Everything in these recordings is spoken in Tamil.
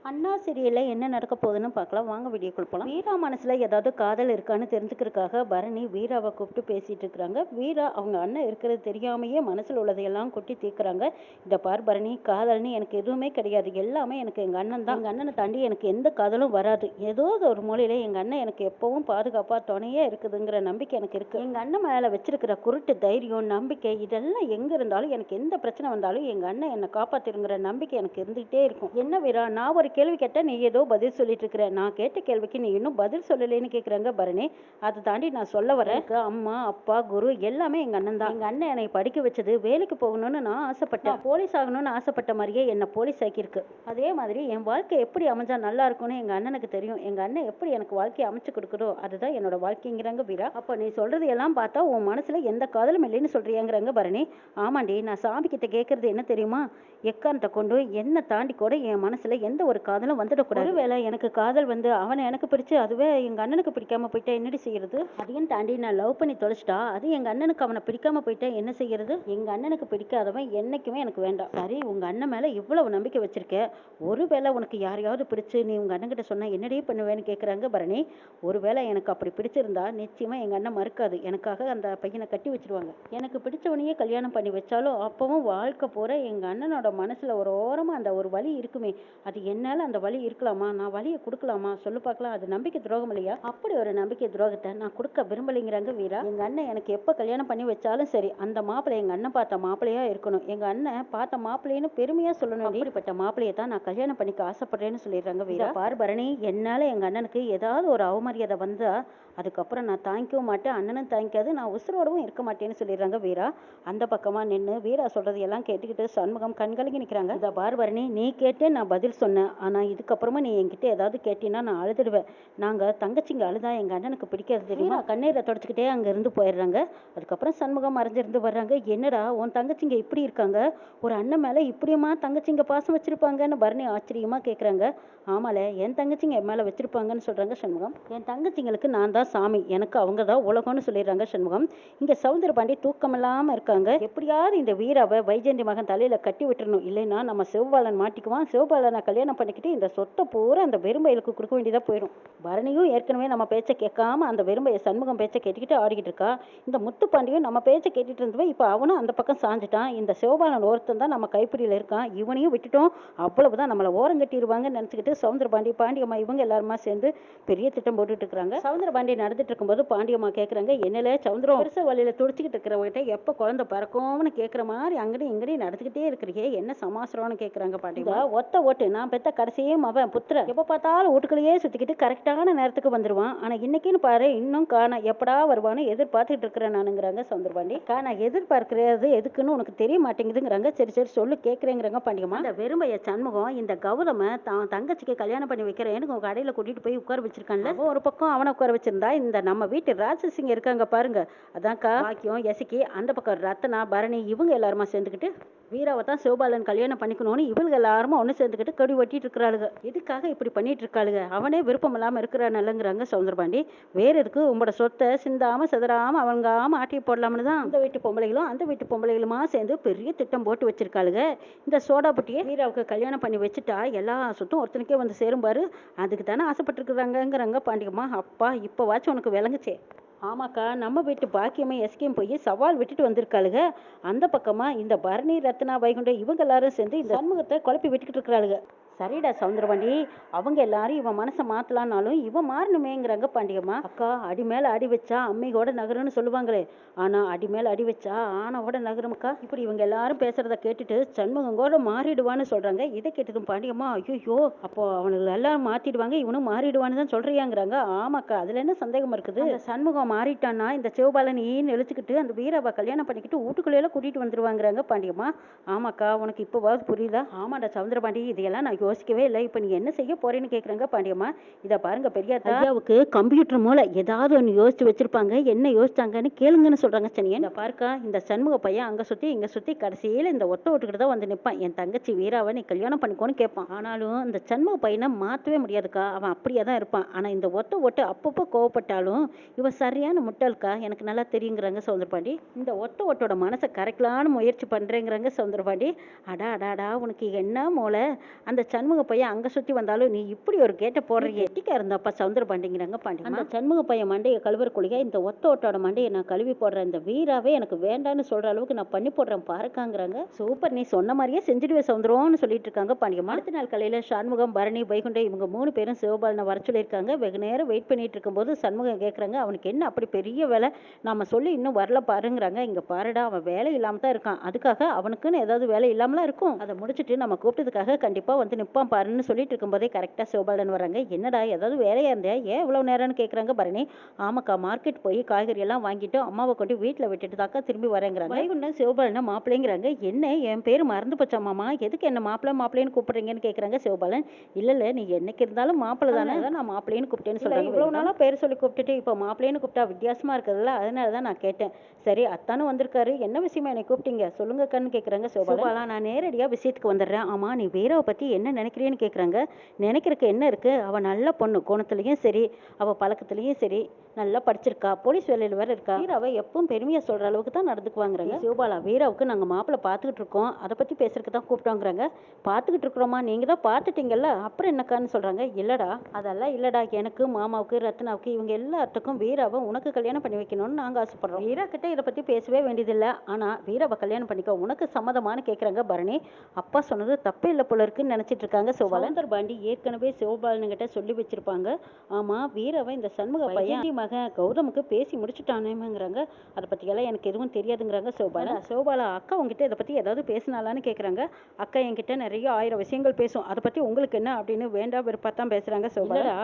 அண்ணா சீரியல்ல என்ன நடக்க போகுதுன்னு பார்க்கலாம். வாங்க வீடியோக்குள்ள போலாம். வீரா மனசுல ஏதாவது காதல் இருக்கான்னு தெரிஞ்சுக்கிறதுக்காக பரணி வீராவை கூப்பிட்டு பேசிட்டு இருக்கிறாங்க. வீரா அவங்க அண்ணன் இருக்கிறது தெரியாமையே மனசுல உள்ளதையெல்லாம் கொட்டி தீர்க்குறாங்க. இதை பார் பரணி, காதல்னு எனக்கு எதுவுமே கிடையாது. எல்லாமே எனக்கு எங்க அண்ணன் தான். எங்க அண்ணனை தாண்டி எனக்கு எந்த காதலும் வராது. ஏதோ ஒரு மூலையில எங்க அண்ணன் எனக்கு எப்பவும் பாதுகாப்பா துணையே இருக்குதுங்கிற நம்பிக்கை எனக்கு இருக்கு. எங்க அண்ணன் மேல வச்சிருக்கிற குருட்டு தைரியம், நம்பிக்கை இதெல்லாம் எங்க இருந்தாலும் எனக்கு எந்த பிரச்சனை வந்தாலும் எங்க அண்ணன் என்னை காப்பாத்திருங்கிற நம்பிக்கை எனக்கு இருந்துகிட்டே இருக்கும். என்ன வீரா, நான் ஒரு கேள்வி கேட்டா நீ ஏதோ பதில் சொல்லிட்டு இருக்கிற. நான் கேட்ட கேள்விக்கு நீ இன்னும் பதில் சொல்லலைன்னு கேக்குறாங்க பரணி. அதை தாண்டி நான் சொல்ல வரேன், அம்மா அப்பா குரு எல்லாமே எங்க அண்ணன் தான். எங்க அண்ணன் என்னை படிக்க வச்சது, வேலைக்கு போகணும்னு நான் ஆசைப்பட்டேன். போலீஸ் ஆகணும்னு ஆசைப்பட்ட மாதிரியே என்ன போலீஸ் ஆக்கியிருக்கு. அதே மாதிரி என் வாழ்க்கை எப்படி அமைஞ்சா நல்லா இருக்கும்னு எங்க அண்ணனுக்கு தெரியும். எங்க அண்ணன் எப்படி எனக்கு வாழ்க்கையை அமைச்சு கொடுக்குதோ அதுதான் என்னோட வாழ்க்கைங்கிறாங்க வீரா. அப்ப நீ சொல்றது எல்லாம் பார்த்தா உன் மனசுல எந்த காதலும் இல்லைன்னு சொல்றியாங்கிறாங்க பரணி. ஆமாண்டி, நான் சாமி கிட்ட கேட்கறது என்ன தெரியுமா, எக்காரணத்தை கொண்டு என்னை தாண்டி கூட என் மனசுல எந்த ஒரு காதலும் வந்துடக்கூடாது. ஒருவேளை எனக்கு காதல் வந்து அவனை எனக்கு பிடிச்சு அதுவே எங்க அண்ணனுக்கு பிடிக்காம போயிட்டா என்னடி செய்யறது? அதையும் தாண்டி நான் லவ் பண்ணி தொலைச்சிட்டா அது எங்க அண்ணனுக்கு அவனை பிடிக்காம போயிட்டா என்ன செய்யறது? எங்க அண்ணனுக்கு பிடிக்காதவன் என்னைக்குமே எனக்கு வேண்டாம். சரி, உங்க அண்ணன் மேல இவ்வளவு நம்பிக்கை வச்சிருக்க, ஒருவேளை உனக்கு யாரையாவது பிடிச்சு நீ உங்க அண்ணன் கிட்ட சொன்னா என்னடி பண்ணுவேன்னு கேக்குறாங்க பரணி. ஒருவேளை எனக்கு அப்படி பிடிச்சிருந்தா நிச்சயமா எங்க அண்ணன் மறுக்காது, எனக்காக அந்த பையனை கட்டி வச்சிருவாங்க. எனக்கு பிடிச்சவனையே கல்யாணம் பண்ணி வச்சாலும் அப்பவும் வாழ்க்கை போற எங்க அண்ணனோட மனசுல ஒரு ஓரமா அந்த ஒரு வலி இருக்குமே, அது என்னால அந்த வலி இருக்கலாமா, நான் வலியை கொடுக்கலாமா சொல்லு பார்க்கலாம். அது நம்பிக்கை துரோகம் இல்லையா? அப்படி ஒரு நம்பிக்கை துரோகத்தை நான் கொடுக்க விரும்பலைங்கிறாங்க வீரா. எங்க அண்ணன் எனக்கு எப்ப கல்யாணம் பண்ணி வச்சாலும் சரி, அந்த மாப்பிள்ளை எங்க அண்ணன் பார்த்த மாப்பிள்ளையா இருக்கணும். எங்க அண்ணன் பார்த்த மாப்பிள்ளைன்னு பெருமையா சொல்லணும். அப்படிப்பட்ட மாப்பிள்ளையை தான் நான் கல்யாணம் பண்ணிக்க ஆசைப்படுறேன்னு சொல்லிடுறாங்க வீரா. பார் பரணி, என்னால எங்க அண்ணனுக்கு ஏதாவது ஒரு அவமரியாதை வந்தா அதுக்கப்புறம் நான் தாங்கிக்கவும் மாட்டேன், அண்ணனும் தாங்கிக்காது, நான் உசுரோடவும் இருக்க மாட்டேன்னு சொல்லிடுறாங்க வீரா. அந்த பக்கமா நின்று வீரா சொல்றது எல்லாம் கேட்டுக்கிட்டு சண்முகம் கண்கலங்கி நிற்கிறாங்க. இதை பார் பரணி, நீ கேட்டே நான் பதில் சொன்னேன், ஆனா இதுக்கப்புறமா நீ என்கிட்ட ஏதாவது கேட்டீங்கன்னா நான் அழுதுடுவேன். நாங்க தங்கச்சிங்க அழுதா எங்க அண்ணனுக்கு பிடிக்காது தெரியுமா? கண்ணீரை தொடச்சிக்கிட்டே அங்க இருந்து போயிடுறாங்க. அதுக்கப்புறம் சண்முகம் மறைஞ்சிருந்து வர்றாங்க. என்னடா உன் தங்கச்சிங்க இப்படி இருக்காங்க, ஒரு அண்ணன் மேல இப்படியுமா தங்கச்சிங்க பாசம் வச்சிருப்பாங்கன்னு பரணி ஆச்சரியமா கேட்குறாங்க. ஆமால, என் தங்கச்சிங்க என் மேல வச்சிருப்பாங்கன்னு சொல்றாங்க சண்முகம். என் தங்கச்சிங்களுக்கு நான் தான் சாமி, எனக்கு அவங்க தான் உலகம்னு சொல்லிடுறாங்க சண்முகம். இங்க சௌந்தரபாண்டி தூக்கம் இல்லாம இருக்காங்க. எப்படியாவது இந்த வீராவை வைஜெயந்தி மகன் தலையில கட்டி விட்டுறணும், இல்லைன்னா நம்ம சிவபாலன் மாட்டிக்குவான். சிவபாலனை கல்யாணம் பண்ணிக்கிட்டு இந்த சொத்தை பூரா அந்த வெறும்பயலுக்கு கொடுக்க வேண்டியதா போயிடும். பரணியும் ஏற்கனவே நம்ம பேச்சை கேட்காம அந்த வெறும்பைய சண்முகம் பேச்சை கேட்டுக்கிட்டு ஆடிக்கிட்டு இருக்கா. இந்த முத்துப்பாண்டியும் நம்ம பேச்சை கேட்டுட்டு இருந்தவன் இப்ப அவனும் அந்த பக்கம் சாஞ்சிட்டான். இந்த சிவபாலன் ஒருத்தன் தான் நம்ம கைப்பிடியில இருக்கான், இவனையும் விட்டுட்டோம் அவ்வளவுதான், நம்மளை ஓரம் கட்டிடுவாங்கன்னு நினைச்சுக்கிட்டு சௌந்தரபாண்டி பாண்டியம்மா இவங்க எல்லாருமா சேர்ந்து பெரிய திட்டம் போட்டுட்டு இருக்காங்க. சௌந்தரபாண்டி நடந்துட்டு இருக்கும்போது பாண்டியம்மா கேக்குறாங்க, என்னல சௌந்தரம் பெருச வழியில துடிச்சுக்கிட்டு இருக்கிறவங்கிட்ட எப்ப குழந்தை பிறக்கும்னு கேட்குற மாதிரி அங்கடையும் இங்கடையும் நடந்துக்கிட்டே இருக்கிறீங்க, என்ன சமாசரம்னு கேட்குறாங்க பாண்டியம்மா. ஒத்த ஓட்டு நான் பெத்த கடைசியும் அவன் புத்திர எப்ப பார்த்தாலும் வீட்டுக்குள்ளேயே சுத்திக்கிட்டு கரெக்டான நேரத்துக்கு வந்துருவான். ஆனா இன்னைக்குன்னு பாரு இன்னும் காண எப்படா வருவான்னு எதிர்பார்த்துட்டு இருக்கிறேன் நானுங்கிறாங்க சௌந்தரபாண்டி. நான் எதிர்பார்க்கிறது எதுக்குன்னு உனக்கு தெரிய மாட்டேங்குதுங்கிறாங்க. சரி சரி சொல்லு கேட்குறேங்கிறாங்க பாண்டியம்மா. இந்த வெறுமைய சண்முகம் இந்த கௌதம தான் தங்கச்சிக்கு கல்யாணம் பண்ணி வைக்கிறேன்னு உங்க கடையில கூட்டிட்டு போய் உட்கார வச்சிருக்கான்ல, ஒரு பக்கம் அவனை உட்கார வச்சிருந்தா இந்த நம்ம வீட்டு ராட்சசிங்க இருக்காங்க பாருங்க, அதான்க்கா பாக்கியம் எசக்கி, அந்த பக்கம் ரத்தனா பரணி இவங்க எல்லாருமா சேர்ந்துக்கிட்டு வீராவை தான் சிவபாலன் கல்யாணம் பண்ணிக்கணும்னு இவங்க எல்லாருமா ஒன்று சேர்ந்துக்கிட்டு கடி ஒட்டிட்டு இருக்கிறாளுங்க. இதுக்காக இப்படி பண்ணிட்டு இருக்காளுங்க, அவனே விருப்பம் இல்லாமல் இருக்கிறான்னுங்கிறாங்க சௌந்தரபாண்டி. வேற எதுக்கு உங்களோட சொத்தை சிந்தாம சிதறாம அவங்காம ஆட்டி போடலாம்னு தான் இந்த வீட்டு பொம்பளைகளும் அந்த வீட்டு பொம்பளைகளுமா சேர்ந்து பெரிய திட்டம் போட்டு வச்சிருக்காளுங்க. இந்த சோடா புட்டியை வீராவுக்கு கல்யாணம் பண்ணி வச்சுட்டா எல்லா சொத்தும் ஒருத்தனுக்கே வந்து சேரும் பாரு, அதுக்கு தானே ஆசைப்பட்டுருக்குறாங்கிறாங்க பாண்டியம்மா. அப்பா இப்போவாச்சும் உனக்கு விளங்குச்சே. ஆமாக்கா, நம்ம வீட்டு பாக்கியமே எஸ்கேம் போய் சவால் விட்டுட்டு வந்திருக்காளுங்க. அந்த பக்கமா இந்த பரணி ரத்னா வைகுண்டம் இவங்க எல்லாரும் சேர்ந்து இந்த சண்முகத்தை குழப்பி விட்டுக்கிட்டு இருக்கிறாளுங்க. சரிடா சௌந்தரபாண்டி, அவங்க எல்லாரும் இவன் மனசை மாத்தலான்னாலும் இவன் மாறணுமேங்கிறாங்க பாண்டியம்மா. அக்கா, அடி மேல அடி வச்சா அம்மையோட நகருன்னு சொல்லுவாங்களே, ஆனா அடி மேல அடி வச்சா ஆனோட நகரும்க்கா. இப்படி இவங்க எல்லாரும் பேசுறத கேட்டுட்டு சண்முகம் கூட மாறிடுவான்னு சொல்றாங்க. இதை கேட்டதும் பாண்டியம்மா, ஐயோ அப்போ அவனுக்கு எல்லாரும் மாத்திடுவாங்க இவனும் மாறிடுவான்னு தான் சொல்றியாங்கிறாங்க. ஆமாக்கா, அதுல என்ன சந்தேகம் இருக்குது? அந்த சண்முகம் மாறிட்டான்னா இந்த சிவபாலன் ஈன்னு எழுச்சுக்கிட்டு அந்த வீராவை கல்யாணம் பண்ணிக்கிட்டு வீட்டுக்குள்ளேயே கூட்டிட்டு வந்துருவாங்கிறாங்க பாண்டியம்மா. ஆமாக்கா, உனக்கு இப்போவாது புரியுதா? ஆமாடா சௌந்தரபாண்டி, இதையெல்லாம் நான் யோசிக்கவே இல்லை, இப்போ நீ என்ன செய்ய போறேன்னு கேட்குறாங்க பாண்டியம்மா. இதை பாருங்க பெரியாத்தா, ஐயாவுக்கு கம்ப்யூட்டர் மூலம் ஏதாவது ஒன்று யோசிச்சு வச்சிருப்பாங்க, என்ன யோசிச்சாங்கன்னு கேளுங்கன்னு சொல்றாங்க சனியன். இந்த பாருக்கா, இந்த சண்முக பையன் அங்க சுத்தி இங்க சுத்தி கடைசியில இந்த ஒத்த ஓட்டுக்கிட்டு தான் வந்து நிற்பான். என் தங்கச்சி வீராவை நீ கல்யாணம் பண்ணிக்கோன்னு கேட்பான். ஆனாலும் இந்த சண்முக பையனை மாற்றவே முடியாதுக்கா, அவன் அப்படியே தான் இருப்பான். ஆனா இந்த ஒத்த ஓட்டு அப்பப்போ கோவப்பட்டாலும் இவன் சரியான முட்டாள்க்கா, எனக்கு நல்லா தெரியுங்கிறாங்க சௌந்தரபாண்டி. இந்த ஒத்த ஓட்டோட மனசை கரைக்கலான்னு முயற்சி பண்றேங்கிறாங்க சௌந்தரபாண்டி. அடா அடாடா, உனக்கு என்ன மூளை, அந்த சண்முக பையன் அங்க சுத்தி வந்தாலும் நீ இப்படி ஒரு கேட்ட போடுறீங்க எட்டிக்கா இருந்தாப்பா சவுந்தர பாண்டிங்கிறாங்க பாண்டி. அந்த சண்முக பையன் மண்டையை கழுவுறக்குள்ளியா இந்த ஓட்டோட மண்டையை நான் கழுவி போடுறேன், இந்த வீராவே எனக்கு வேண்டான்னு சொல்ற அளவுக்கு நான் பண்ணி போடுறேன் பாருக்காங்கிறாங்க. சூப்பர், நீ சொன்ன மாதிரியே செஞ்சுடுவே சவுந்தரம்னு சொல்லிட்டு இருக்காங்க பாண்டியம்மா. அடுத்த நாள் காலையில சண்முகம், பரணி, வைகுண்டம் இவங்க 3 பேரும் சிவபாலனை வர சொல்லியிருக்காங்க. வெகு நேரம் வெயிட் பண்ணிட்டு இருக்கும்போது சண்முகம் கேட்குறாங்க, அவனுக்கு என்ன அப்படி பெரிய வேலை, நாம சொல்லி இன்னும் வரல பாருங்கிறாங்க. இங்க பாருடா, அவன் வேலை இல்லாம தான் இருக்கான், அதுக்காக அவனுக்குன்னு ஏதாவது வேலை இல்லாமலாம் இருக்கும், அதை முடிச்சுட்டு நம்ம கூப்பிட்டதுக்காக கண்டிப்பா வந்து நிப்பான் பாருன்னு சொல்லிட்டு இருக்கும்போதே கரெக்டா சிவபாலன் வராங்க. என்னடா ஏதாவது வேலையா இருந்தே ஏன் இவ்வளவு நேரம்னு கேட்குறாங்க பரணி. ஆமாக்கா, மார்க்கெட் போய் காய்கறி எல்லாம் வாங்கிட்டு அம்மாவை கொண்டு வீட்டில் விட்டுட்டு தாக்கா திரும்பி வரேங்கிறாங்க. வைகுண்டம் சிவபாலனை மாப்பிள்ளைங்கிறாங்க. என்ன என் பேர் மறந்து போச்சா மாமா, எதுக்கு என்ன மாப்பிள்ளைன்னு கூப்பிடுறீங்கன்னு கேட்குறாங்க சிவபாலன். இல்ல நீ என்னைக்கு இருந்தாலும் மாப்பிள்ளை தானே, நான் மாப்பிள்ளைன்னு கூப்பிட்டேன்னு சொல்றேன். இவ்வளவு நாளா பேர் சொல்லி கூப்பிட்டுட்டு இப்போ மாப்பிள்ளைன்னு கூப்பிட்டா வித்தியாசமா இருக்குதுல்ல, அதனாலதான் நான் கேட்டேன். சரி அத்தானும் வந்திருக்காரு, என்ன விஷயமா என்னை கூப்பிட்டீங்க சொல்லுங்கக்கான்னு கேட்குறாங்க சிவபாலன். நான் நேரடியா விஷயத்துக்கு வந்துடுறேன். ஆமா, நீ வீராவை பத்தி என்ன நினைக்கிறேன்னு கேட்குறாங்க. நினைக்கிறதுக்கு என்ன இருக்கு, அவ நல்ல பொண்ணு, குணத்துலயும் சரி அவ பழக்கத்துலயும் சரி நல்லா படிச்சிருக்கா, போலீஸ் வேலையில் வேற இருக்கா. வீராவை எப்பவும் பெருமையா சொல்ற அளவுக்கு தான் நடந்துக்குவாங்கிறாங்க. சிவபாலா, வீராவுக்கு நாங்க மாப்பிள்ளை பார்த்துக்கிட்டு இருக்கோம், அதை பத்தி பேசுறதுக்கு தான் கூப்பிட்டோங்கிறாங்க. பார்த்துக்கிட்டு இருக்கிறோமா, நீங்க தான் பார்த்துட்டீங்கல்ல, அப்புறம் என்னக்கான்னு சொல்றாங்க. இல்லடா அதெல்லாம் இல்லடா, எனக்கு மாமாவுக்கு ரத்னாவுக்கு இவங்க எல்லாத்துக்கும் வீராவை உனக்கு கல்யாணம் பண்ணி வைக்கணும்னு நாங்க ஆசைப்படுறோம். வீரா கிட்ட இதை பத்தி பேசவே வேண்டியதில்லை, ஆனா வீராவை கல்யாணம் பண்ணிக்க உனக்கு சம்மதமானு கேட்குறாங்க பரணி. அப்பா சொன்னது தப்பே இல்லை போல இருக்குன்னு நினைச்சிட்டு இருக்காங்க சிவபாலன். பாண்டி ஏற்கனவே சிவபாலன் கிட்ட சொல்லி வச்சிருப்பாங்க. ஆமா, வீராவை இந்த சண்முக பையன் மகன் கௌதமுக்கு பேசி முடிச்சுட்டானுங்கிறாங்க. அதை பற்றியெல்லாம் எனக்கு எதுவும் தெரியாதுங்கிறாங்க சிவபாலா. சிவபாலா, அக்கா உங்ககிட்ட இதை பற்றி ஏதாவது பேசினாலான்னு கேட்குறாங்க. அக்கா என்கிட்ட நிறைய 1000 விஷயங்கள் பேசும், அதை பற்றி உங்களுக்கு என்ன அப்படின்னு வேண்டாம் வெறுப்பாத்தான் பேசுகிறாங்க சிவபாலா.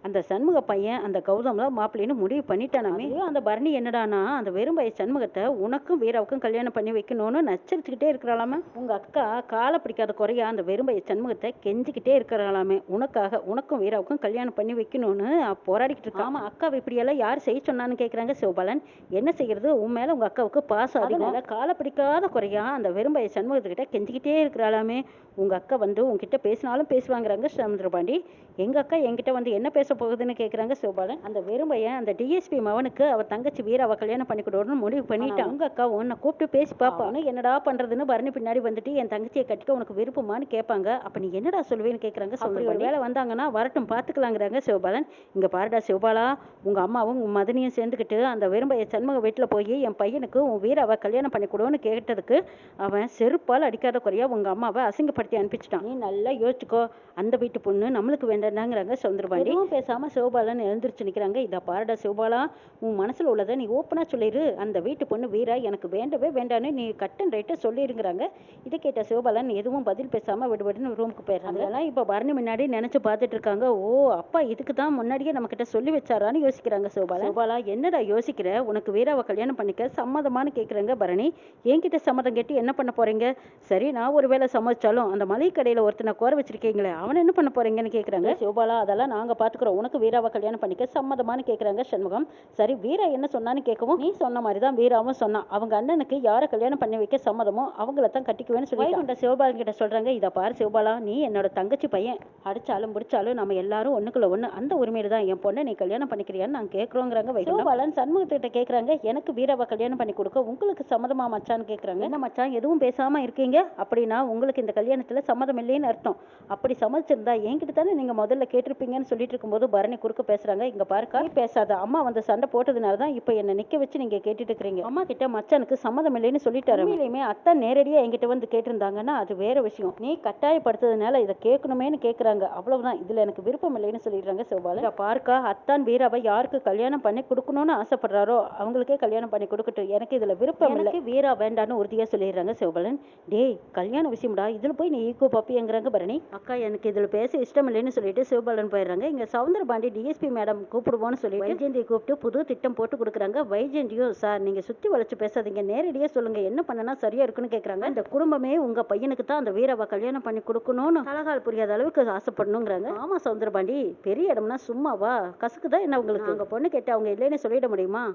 அந்த சண்முக பையன் அந்த கௌதம் தான் மாப்பிள்ளைன்னு முடிவு பண்ணிட்டானாமே. அந்த பரணி என்னடானா அந்த வெறும்பைய சண்முகத்தை உனக்கும் வீராவுக்கும் கல்யாணம் பண்ணி வைக்கணும்னு நச்சரிச்சுக்கிட்டே இருக்கிறாளாமே. உங்கள் அக்கா காலை பிடிக்காத குறையா அந்த வெறும்பைய சண்முகத்தை கெஞ்சிக்கிட்டே இருக்கிறாளாமே, உனக்காக உனக்கும் வீராவுக்கும் கல்யாணம் பண்ணி வைக்கணும்னு போராடிக்கிட்டு இருக்கா. ஆமா, அக்காவை இப்படி எல்லாம் யார் செய்ய சொன்னான்னு கேட்குறாங்க சிவபாலன். என்ன செய்யறது, உன் மேல உங்க அக்காவுக்கு பாசம் அதிகம், காலை பிடிக்காத குறையா அந்த வெறும்பைய சண்முகத்துக்கிட்ட கெஞ்சிக்கிட்டே இருக்கிறாளாமே. உங்க அக்கா வந்து உங்ககிட்ட பேசினாலும் பேசுவாங்கிறாங்க சமுத்திரபாண்டி. எங்க அக்கா என்கிட்ட வந்து என்ன பேச போகுதுன்னு கேட்குறாங்க சிவபாலன். அந்த வெறும்பையன் அந்த டிஎஸ்பி மவனுக்கு அவ தங்கச்சி வீராவை கல்யாணம் பண்ணி கொடுன்னு முடிவு பண்ணிட்டான். உங்க அக்கா உன்னை கூப்பிட்டு பேசி பாப்பான்னு என்னடா பண்றதுன்னு பரணி பின்னாடி வந்துட்டு என் தங்கச்சியை கட்டிக்க உனக்கு விருப்பமானு கேட்பாங்க. அப்ப நீ என்னடா சொல்லுவேன்னு கேட்குறாங்க. ஒரு வேலை வந்தாங்கன்னா வரட்டும் பார்த்துக்கலாங்கிறாங்க சிவபாலன். இங்க பாருடா சிவபாலா, உங்க அம்மாவும் உன் மதனியும் சேர்ந்துக்கிட்டு அந்த வெறும்பைய சண்முக வீட்டில் போய் என் பையனுக்கு உன் வீராவை கல்யாணம் பண்ணி கொடுன்னு கேட்டதுக்கு அவன் செருப்பால் அடிக்காத குறையா உங்க அம்மாவை அசிங்கப்படுத்தி அனுப்பிச்சிட்டான். நீ நல்லா யோசிச்சுக்கோ, அந்த வீட்டு பொண்ணு நம்மளுக்கு வேண்டாங்கிறாங்க சவுந்தரபாண்டி. பேசாம சிவபாலன் எழுந்திரிச்சு நிக்கிறாங்க. இதை பாருடா சிவபாலா, உன் மனசுல உள்ளதை நீ ஓப்பனா சொல்லிடு, அந்த வீட்டு பொண்ணு வீரா எனக்கு வேண்டவே வேண்டான்னு நீ கட் அண்ட் ரைட்டா சொல்லிருங்கிறாங்க. இதை கேட்ட சிவபாலன் எதுவும் பதில் பேசாம விடுபடுன்னு ரூமுக்கு போயிடுறாங்க. அதெல்லாம் இப்ப பரணி முன்னாடி நினைச்சு பார்த்துட்டு இருக்காங்க. ஓ, அப்பா இதுக்கு தான் முன்னாடியே நம்ம கிட்ட சொல்லி வச்சாரான்னு யோசிக்கிறாங்க சிவபாலன். சிவபாலா, என்னடா யோசிக்கிற, உனக்கு வீராவை கல்யாணம் பண்ணிக்க சம்மதமானு கேட்குறாங்க பரணி. என்கிட்ட சம்மதம் கேட்டு என்ன பண்ண போறீங்க? சரி, நான் ஒரு வேளை சமைச்சாலும் அந்த மளிகை கடையில ஒருத்தனை கோர வச்சிருக்கீங்களே அவன் என்ன பண்ண போறீங்கன்னு கேட்குறாங்க. சிவபாலா, அதெல்லாம் நாங்க பாத்துக்கிறோம், உனக்கு வீராவை கல்யாணம் பண்ணிக்க சம்மதமானு கேட்குறாங்க சண்முகம். சரி, வீரா என்ன சொன்னான்னு கேட்கவும் நீ சொன்ன மாதிரி தான் வீராவும் சொன்னான், அவங்க அண்ணனுக்கு யாரை கல்யாணம் பண்ணி வைக்க சம்மதமோ அவங்கள தான் கட்டிக்குவேன்னு சொல்லி சிவபாலன் கிட்ட சொல்றாங்க. இதை பாரு சிவபாலா, நீ என்னோட தங்கச்சி பையன், அடிச்சாலும் முடிச்சாலும் நம்ம எல்லாரும் ஒண்ணுக்குள்ள ஒண்ணு, அந்த உரிமையில தான் என் பொண்ணை நீ கல்யாணம் பண்ணிக்கிறியான்னு நான் கேட்குறோங்கிறாங்க. சிவபாலன் சண்முகத்திட்ட கேட்குறாங்க, எனக்கு வீராவை கல்யாணம் பண்ணி கொடுக்க உங்களுக்கு சம்மதமா மச்சான்னு கேட்குறாங்க. என்ன மச்சான் எதுவும் பேசாம இருக்கீங்க, அப்படின்னா உங்களுக்கு இந்த கல்யாணத்துல சம்மதம் இல்லைன்னு அர்த்தம். அப்படி சம்மதிச்சிருந்தா என்கிட்ட தானே நீங்க முதல்ல கேட்டிருப்பீங்கன்னு சொல்லிட்டு இருக்கும்போது பரணி குறுக்க பேசுறாங்க. இங்க பாருக்கா, பேசாத, அம்மா வந்து சண்டை போட்டதுனால தான் இப்ப என்ன நிக்க வச்சு நீங்க கேட்டுட்டு இருக்கிறீங்க. அம்மா கிட்ட மச்சானுக்கு சம்மதம் இல்லைன்னு சொல்லிட்டாரு. உண்மையிலுமே அத்தை நேரடியா என்கிட்ட வந்து கேட்டிருந்தாங்கன்னா அது வேற விஷயம், நீ கட்டாயப்படுத்ததுனால இதை கேட்கணுமேனு கேட்கறாங்க, அவ்வளவுதான், இதுல எனக்கு விருப்பம் இல்லைன்னு சொல்லிடுறாங்க சிவபாலன். பாருக்கா, அத்தான் வீராவை யாருக்கு கல்யாணம் பண்ணி கொடுக்கணும்னு ஆசைப்படுறாரோ அவங்களுக்கே கல்யாணம் பண்ணி கொடுக்கட்டும், எனக்கு இதுல விருப்பம் இல்லை, வீரா வேண்டான்னு உறுதியா சொல்லிடுறாங்க சிவபாலன். டேய், கல்யாண விஷயம்டா, இதுல போய் நீ ஈக்கோ பாப்பிங்கிறாங்க பரணி. அக்கா, எனக்கு இதுல பேச இஷ்டம் இல்லைன்னு சொல்லிட்டு சிவபாலன் போயிடுறாங்க. இங்க சவுந்தரபாண்டி டிஎஸ்பி மேடம் கூப்பிடுவோன்னு சொல்லிட்டு வைஜெயந்தியை கூப்பிட்டு புது திட்டம் போட்டு கொடுக்குறாங்க. வைஜெயந்தியும், சார் நீங்க சுத்தி வளைச்சு பேசாதீங்க, நேரடியா சொல்லுங்க என்ன பண்ணனா சரியா இருக்குன்னு கேட்கறாங்க. இந்த குடும்பமே உங்க பையனுக்கு தான் அந்த வீராவை கல்யாணம் பண்ணி கொடுக்கணும்னு தலகால் புரியாத அளவுக்கு ஆசைப்படணுங்கிறாங்க. ஆமா சவுந்தரபாண்டி, பெரிய இடம்னா சும்மாவா, கசுக்குதான் என்ன உங்களுக்கு, உங்க பொண்ணு கேட்டு அவங்க இல்லைன்னு சொல்லிட முடியுமா?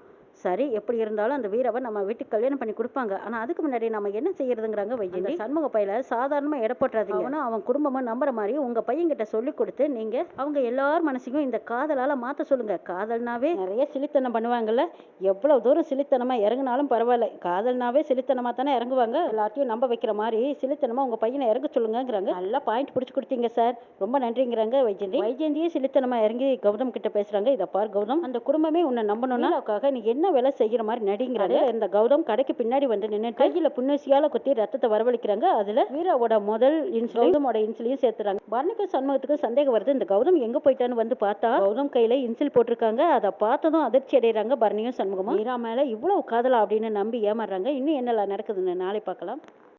சரி எப்படி இருந்தாலும் அந்த வீராவை நம்ம வீட்டுக்கு கல்யாணம் பண்ணி கொடுப்பாங்க. ஆனா அதுக்கு முன்னாடி நம்ம என்ன செய்யறதுங்கிறாங்க வைஜெயந்தி. சண்முக பையில சாதாரணமா எடை போட்டுறாதீங்க. அவனும் அவன் குடும்பமும் நம்புற மாதிரி உங்க பையன் கிட்ட சொல்லி கொடுத்து நீங்க அவங்க எல்லார் மனசையும் இந்த காதலால மாத்த சொல்லுங்க. காதல்னாவே நிறைய சிலித்தனம் பண்ணுவாங்கல்ல. எவ்வளவு தூரம் சிலித்தனமா இறங்குனாலும் பரவாயில்ல, காதல்னாவே சிலித்தனமா தானே இறங்குவாங்க. எல்லாத்தையும் நம்ப வைக்கிற மாதிரி சிலித்தனமா உங்க பையனை இறங்க சொல்லுங்கிறாங்க. நல்லா பாயிண்ட் பிடிச்சு கொடுத்தீங்க சார், ரொம்ப நன்றிங்கிறாங்க வைஜெயந்தி. வைஜெயந்தியே சிலித்தனமா இறங்கி கௌதம் கிட்ட பேசுறாங்க. இதை பார் கௌதம், அந்த குடும்பமே உன்னை நம்பணும்னா நீ என்ன வேலை செய்யற மாதிரி நடிங்கிறாரு. இந்த கௌதம் கடைக்கு பின்னாடி வந்து நின்று கையில புன்னூசியால குத்தி ரத்தத்தை வரவழைக்கிறாங்க. அதுல வீராவோட முதல் கௌதமோட இன்சிலையும் சேர்த்துறாங்க. பரணிக்கும் சண்முகத்துக்கும் சந்தேகம் வருது, இந்த கௌதம் எங்க போயிட்டான்னு வந்து பார்த்தா கௌதம் கையில இன்சில் போட்டிருக்காங்க. அதை பார்த்ததும் அதிர்ச்சி அடைகிறாங்க பரணியும் சண்முகமும். வீரா மேல இவ்வளவு காதலா அப்படின்னு நம்பி ஏமாறுறாங்க. இன்னும் என்னெல்லாம் நடக்குதுன்னு நாளை பார்க்கலாம்.